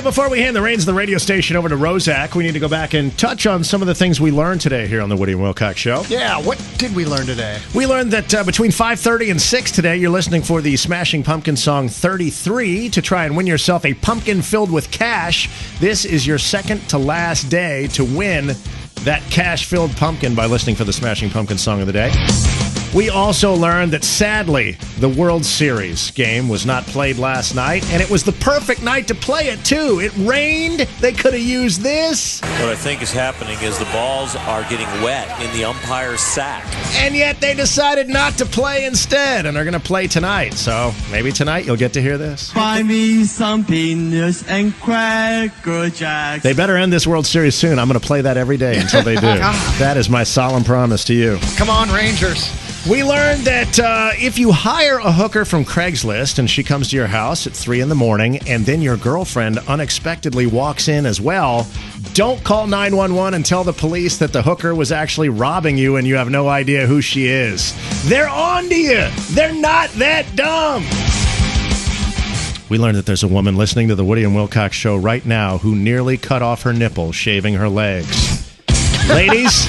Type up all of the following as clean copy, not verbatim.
before we hand the reins of the radio station over to Rozak, we need to go back and touch on some of the things we learned today here on the Woody and Wilcox Show. Yeah, what did we learn today? We learned that between 5:30 and 6 today, you're listening for the Smashing Pumpkins song 33 to try and win yourself a pumpkin filled with cash. This is your second to last day to win that cash-filled pumpkin by listening for the Smashing Pumpkins song of the day. We also learned that, sadly, the World Series game was not played last night, and it was the perfect night to play it, too. It rained. They could have used this. What I think is happening is the balls are getting wet in the umpire's sack. And yet they decided not to play instead, and they're going to play tonight. So maybe tonight you'll get to hear this. Buy me some peanuts and Cracker Jacks. They better end this World Series soon. I'm going to play that every day until they do. That is my solemn promise to you. Come on, Rangers. We learned that if you hire a hooker from Craigslist and she comes to your house at 3 in the morning and then your girlfriend unexpectedly walks in as well, don't call 911 and tell the police that the hooker was actually robbing you and you have no idea who she is. They're on to you. They're not that dumb. We learned that there's a woman listening to the Woody and Wilcox Show right now who nearly cut off her nipple shaving her legs. Ladies,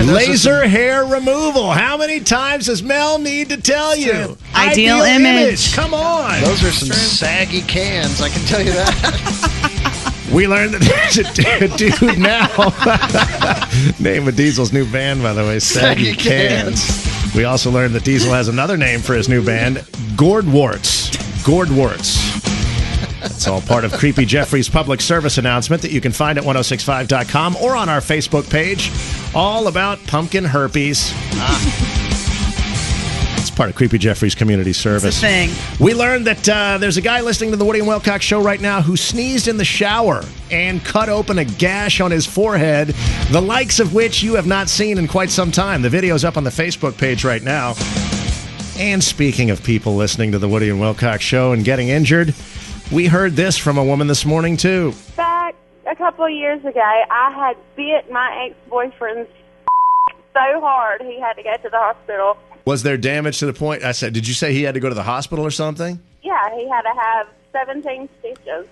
laser hair removal. How many times does Mel need to tell you? Ideal image. Come on. Those are some saggy cans, I can tell you that. We learned that there's a dude now. Name of Diesel's new band, by the way, Saggy Cans. We also learned that Diesel has another name for his new band, Gourdwarts. Gourdwarts. It's all part of Creepy Jeffrey's public service announcement that you can find at 1065.com or on our Facebook page, all about pumpkin herpes. It's part of Creepy Jeffrey's community service. It's a thing. We learned that there's a guy listening to the Woody and Wilcox Show right now who sneezed in the shower and cut open a gash on his forehead, the likes of which you have not seen in quite some time. The video's up on the Facebook page right now. And speaking of people listening to the Woody and Wilcox Show and getting injured, we heard this from a woman this morning, too. Back a couple of years ago, I had bit my ex-boyfriend so hard he had to go to the hospital. Was there damage to the point? I said, did you say he had to go to the hospital or something? Yeah, he had to have 17 stitches.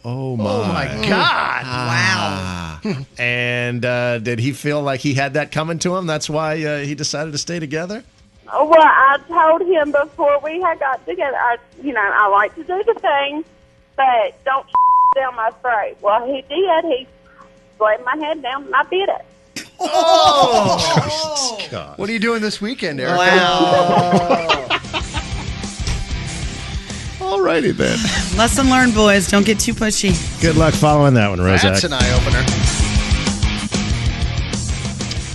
Oh, my. Oh, my God. Wow. And did he feel like he had that coming to him? That's why he decided to stay together? Well, I told him before we had got together, I like to do the thing, but don't down my throat. Well, he did. He slammed my head down, and I bit it. Oh! God. What are you doing this weekend, Erica? Wow. All righty, then. Lesson learned, boys. Don't get too pushy. Good luck following that one, Rozak. That's an eye-opener.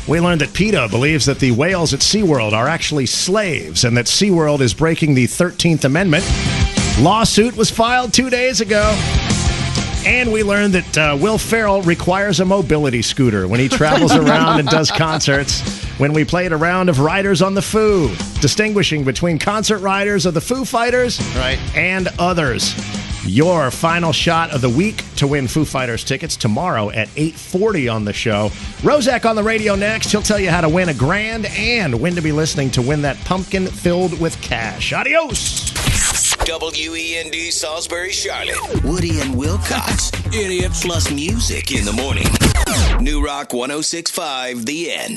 We learned that PETA believes that the whales at SeaWorld are actually slaves and that SeaWorld is breaking the 13th Amendment. Lawsuit was filed 2 days ago. And we learned that Will Ferrell requires a mobility scooter when he travels around and does concerts. When we played a round of Riders on the Foo, distinguishing between concert riders of the Foo Fighters and others. Your final shot of the week to win Foo Fighters tickets tomorrow at 8:40 on the show. Rozak on the radio next. He'll tell you how to win $1,000 and when to be listening to win that pumpkin filled with cash. Adios! WEND Salisbury, Charlotte. Woody and Wilcox. Idiot plus music in the morning. New Rock 106.5, The End.